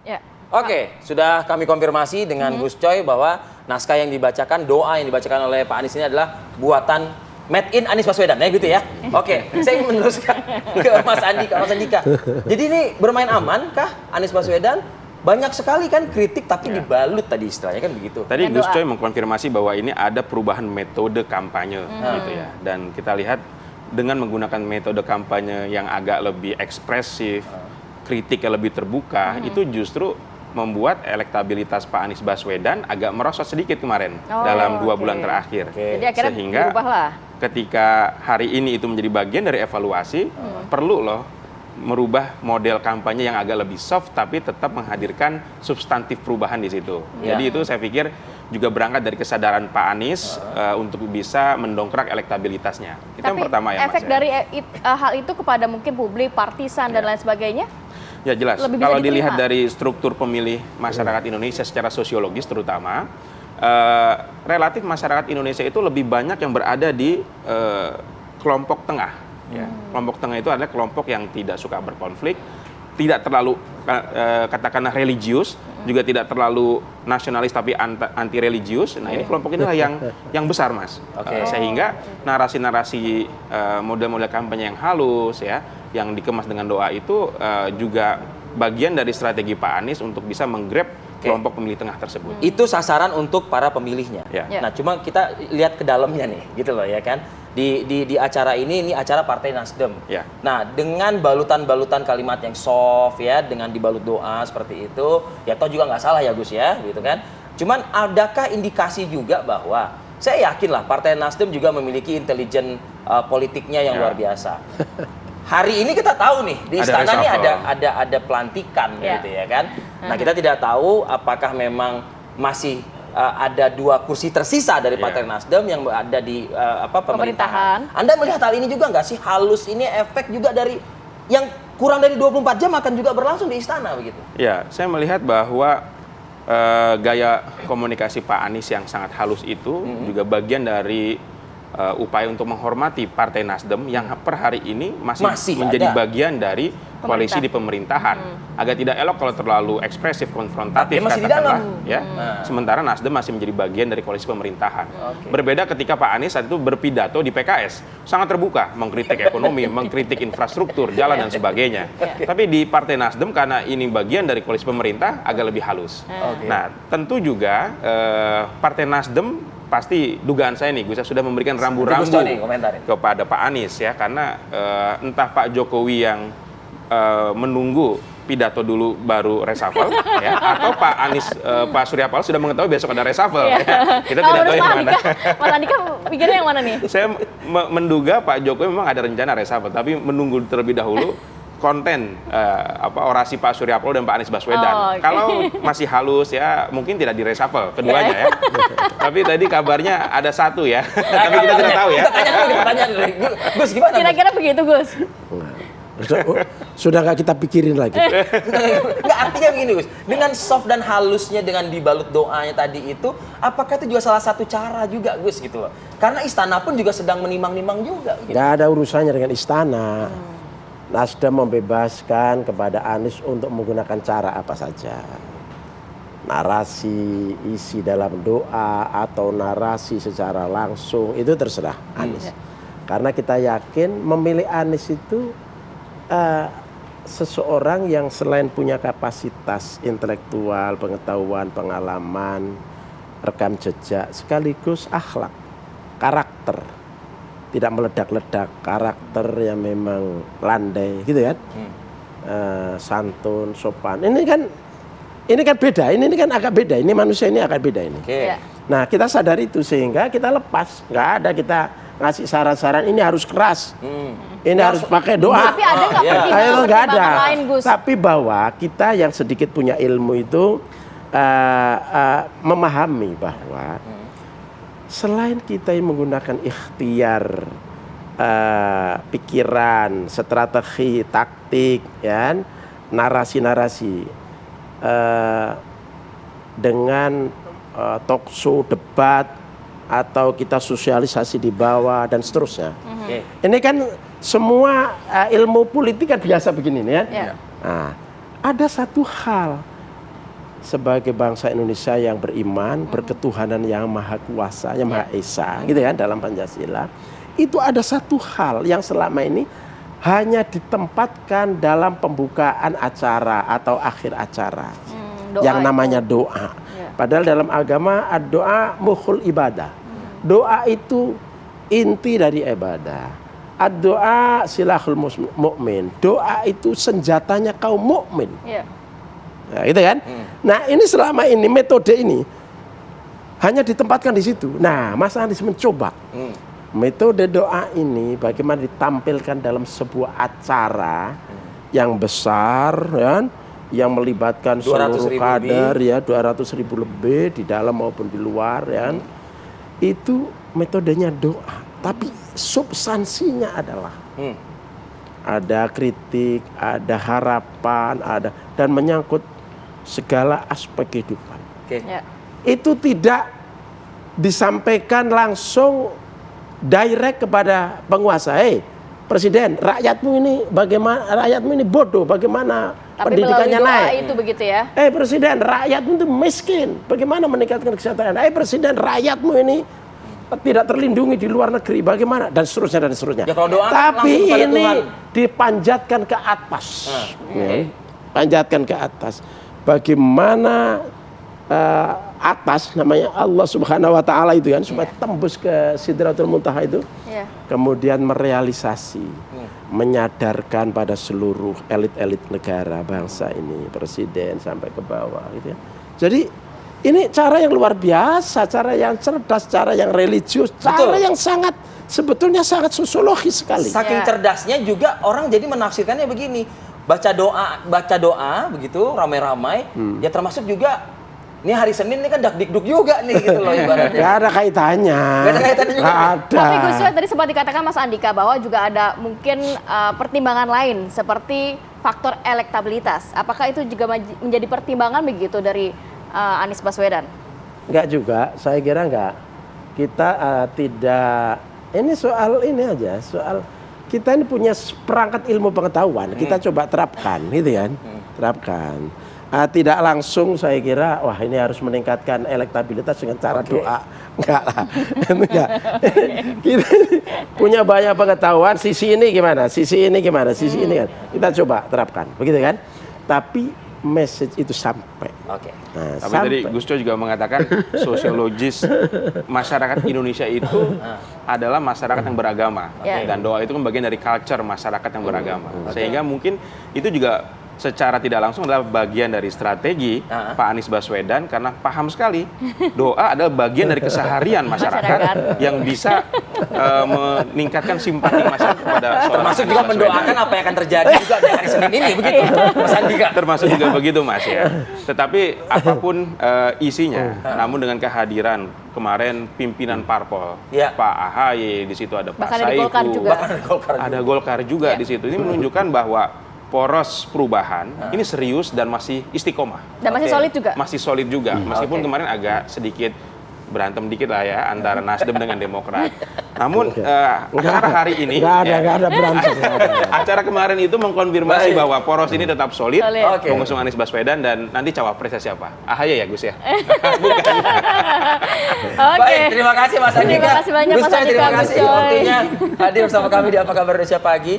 Ya. Oke, sudah kami konfirmasi dengan Gus Coy bahwa naskah yang dibacakan, doa yang dibacakan oleh Pak Anies ini adalah buatan made in Anies Baswedan, ya gitu ya. Oke, saya ingin meneruskan ke Mas Andika. Mas Andika, jadi ini bermain aman kah Anies Baswedan? Banyak sekali kan kritik tapi dibalut tadi istilahnya kan begitu. Tadi Gus Coy mengkonfirmasi bahwa ini ada perubahan metode kampanye gitu ya. Dan kita lihat dengan menggunakan metode kampanye yang agak lebih ekspresif, kritik yang lebih terbuka, itu justru membuat elektabilitas Pak Anies Baswedan agak merosot sedikit kemarin dalam 2 bulan terakhir. Jadi akhirnya Sehingga berubahlah. ketika hari ini itu menjadi bagian dari evaluasi, perlu loh merubah model kampanye yang agak lebih soft tapi tetap menghadirkan substantif perubahan di situ. Jadi itu saya pikir juga berangkat dari kesadaran Pak Anies untuk bisa mendongkrak elektabilitasnya. Itu yang pertama ya, Mas. Efek dari hal itu kepada mungkin publik, partisan dan lain sebagainya? Ya jelas, Lebih bisa kalau diterima. dilihat dari struktur pemilih masyarakat Indonesia secara sosiologis terutama, relatif masyarakat Indonesia itu lebih banyak yang berada di kelompok tengah. Ya. Kelompok tengah itu adalah kelompok yang tidak suka berkonflik, tidak terlalu katakanlah religius, juga tidak terlalu nasionalis tapi anti religius. Nah ini kelompok inilah yang besar, Mas. Sehingga narasi-narasi model-model kampanye yang halus ya, yang dikemas dengan doa itu juga bagian dari strategi Pak Anies untuk bisa menggrab kelompok pemilih tengah tersebut. Itu sasaran untuk para pemilihnya. Ya. Nah, cuma kita lihat ke dalamnya nih, gitu loh ya kan. Di acara ini acara Partai Nasdem. Ya. Nah, dengan balutan-balutan kalimat yang soft ya, dengan dibalut doa seperti itu, ya toh juga nggak salah ya Gus ya, gitu kan. Cuman adakah indikasi juga bahwa saya yakin lah Partai Nasdem juga memiliki intelijen politiknya yang luar biasa. Hari ini kita tahu nih di istana nih ada pelantikan gitu ya kan. Nah, kita tidak tahu apakah memang masih ada 2 kursi tersisa dari Partai Nasdem yang ada di pemerintahan. Anda melihat hal ini juga nggak sih, halus ini efek juga dari yang kurang dari 24 jam akan juga berlangsung di istana begitu? Ya, saya melihat bahwa gaya komunikasi Pak Anies yang sangat halus itu juga bagian dari upaya untuk menghormati Partai Nasdem yang per hari ini masih menjadi bagian dari koalisi di pemerintahan. Agak tidak elok kalau terlalu ekspresif, konfrontatif, masih di dalam. Ya. Sementara Nasdem masih menjadi bagian dari koalisi pemerintahan. Berbeda ketika Pak Anies saat itu berpidato di PKS, sangat terbuka, mengkritik ekonomi, mengkritik infrastruktur, jalan dan sebagainya. Tapi di Partai Nasdem karena ini bagian dari koalisi pemerintah agak lebih halus. Nah, tentu juga Partai Nasdem pasti dugaan saya nih, Gus sudah memberikan rambu-rambu kepada Pak Anies ya, karena entah Pak Jokowi yang menunggu pidato dulu baru reshuffle ya, atau Pak Anies, Pak Surya Paloh sudah mengetahui besok ada reshuffle. Ya. Kita tidak tahu yang mana. Mas Andika pikirnya yang mana nih? Saya menduga Pak Jokowi memang ada rencana reshuffle, tapi menunggu terlebih dahulu konten orasi Pak Surya Paloh dan Pak Anies Baswedan. Kalau masih halus ya mungkin tidak di reshuffle keduanya ya. Tapi tadi kabarnya ada 1 ya. Tapi kita tidak tahu ya. Pertanyaan Gus gimana? Kira-kira begitu Gus. Sudah nggak kita pikirin lagi. Nggak, artinya begini Gus, dengan soft dan halusnya, dengan dibalut doanya tadi itu, apakah itu juga salah satu cara juga Gus gitu loh? Karena istana pun juga sedang menimang-nimang juga. Gitu. Nggak ada urusannya dengan istana. Nasdem membebaskan kepada Anies untuk menggunakan cara apa saja. Narasi, isi dalam doa, atau narasi secara langsung, itu terserah Anies. Karena kita yakin memilih Anies itu seseorang yang selain punya kapasitas intelektual, pengetahuan, pengalaman, rekam jejak, sekaligus akhlak, karakter. Tidak meledak-ledak, karakter yang memang landai, gitu kan? Santun, sopan. Ini kan beda. Ini kan agak beda. Ini manusia ini agak beda ini. Nah, kita sadar itu sehingga kita lepas. Nggak ada kita ngasih saran-saran. Ini harus keras. Ini harus pakai doa. Tapi ada nggak ada. Lain, Gus? Tapi bahwa kita yang sedikit punya ilmu itu memahami bahwa selain kita yang menggunakan ikhtiar, pikiran, strategi, taktik, ya, narasi-narasi, dengan talk show, debat, atau kita sosialisasi di bawah dan seterusnya. Ini kan semua ilmu politik kan biasa begini, ya. Nah, ada satu hal sebagai bangsa Indonesia yang beriman, berketuhanan yang maha kuasa, yang maha esa, gitu kan, dalam Pancasila, itu ada satu hal yang selama ini hanya ditempatkan dalam pembukaan acara atau akhir acara, yang namanya doa. Padahal dalam agama doa mukhul ibadah. Doa itu inti dari ibadah. Doa silahul mukmin. Doa itu senjatanya kaum mukmin. Nah, gitu kan? Nah, ini selama ini metode ini hanya ditempatkan di situ. Nah, Mas Anies mencoba metode doa ini bagaimana ditampilkan dalam sebuah acara yang besar, kan? Yang melibatkan seluruh kader, ya 200.000 lebih di dalam maupun di luar, ya. Itu metodenya doa, tapi substansinya adalah ada kritik, ada harapan, ada dan menyangkut segala aspek kehidupan. Itu tidak disampaikan langsung direct kepada penguasa. Presiden, rakyatmu ini bagaimana? Rakyatmu ini bodoh, bagaimana tapi pendidikannya naik? Itu begitu ya. Presiden, rakyatmu itu miskin, bagaimana meningkatkan kesejahteraan? Presiden, rakyatmu ini tidak terlindungi di luar negeri, bagaimana? Dan seterusnya dan seterusnya. Ya, kalau doa tapi ini Tuhan dipanjatkan ke atas, panjatkan ke atas. Bagaimana atas namanya Allah Subhanahu Wa Taala itu kan supaya tembus ke Sidratul Muntaha itu, kemudian merealisasi, menyadarkan pada seluruh elit-elit negara bangsa ini, presiden sampai ke bawah, gitu ya. Jadi ini cara yang luar biasa, cara yang cerdas, cara yang religius, cara yang sangat sebetulnya sangat sosiologis sekali. Saking cerdasnya juga orang jadi menafsirkannya begini, baca doa begitu ramai-ramai, ya termasuk juga ini hari Senin ini kan dak-dikduk juga nih gitu loh ibaratnya. Gak ada kaitannya. Gak ada kaitannya juga. Gak ada. Tapi Gus Dur tadi sempat dikatakan Mas Andika bahwa juga ada mungkin pertimbangan lain seperti faktor elektabilitas. Apakah itu juga menjadi pertimbangan begitu dari Anies Baswedan? Enggak juga, saya kira enggak. Kita tidak, ini soal ini aja, soal kita ini punya perangkat ilmu pengetahuan, kita coba terapkan, gitu kan, terapkan. Tidak langsung saya kira, wah ini harus meningkatkan elektabilitas dengan cara doa, enggak lah, enggak. Kita punya banyak pengetahuan, sisi ini gimana, sisi ini gimana, sisi ini kan, kita coba terapkan, begitu kan. Tapi message itu sampai. Nah, tapi tadi Gus Dur juga mengatakan sosiologis masyarakat Indonesia itu adalah masyarakat yang beragama, dan doa itu kan bagian dari culture masyarakat yang beragama, sehingga mungkin itu juga secara tidak langsung adalah bagian dari strategi Pak Anies Baswedan karena paham sekali doa adalah bagian dari keseharian masyarakat yang bisa meningkatkan simpati masyarakat kepada seorang termasuk juga mendoakan apa yang akan terjadi juga di hari Senin ini begitu Mas Andika. Termasuk juga begitu Mas ya. Tetapi apapun isinya, namun dengan kehadiran kemarin pimpinan parpol, Pak AHY, di situ ada Pak Saiku, ada Golkar juga di situ. Ini menunjukkan bahwa poros perubahan ini serius dan masih istiqomah. Dan masih solid juga? Masih solid juga, meskipun kemarin agak sedikit berantem dikit lah ya antara Nasdem dengan Demokrat. Namun acara hari ini nggak ada berantem. Acara kemarin itu mengkonfirmasi bahwa poros ini tetap solid, mengusung Anies Baswedan, dan nanti cawapresnya siapa? AHY ya Gus ya? Bukan. Baik, terima kasih Mas Andika. Terima kasih banyak Mas Andika. Terima kasih waktunya hadir bersama kami di Apa Kabar Indonesia Pagi.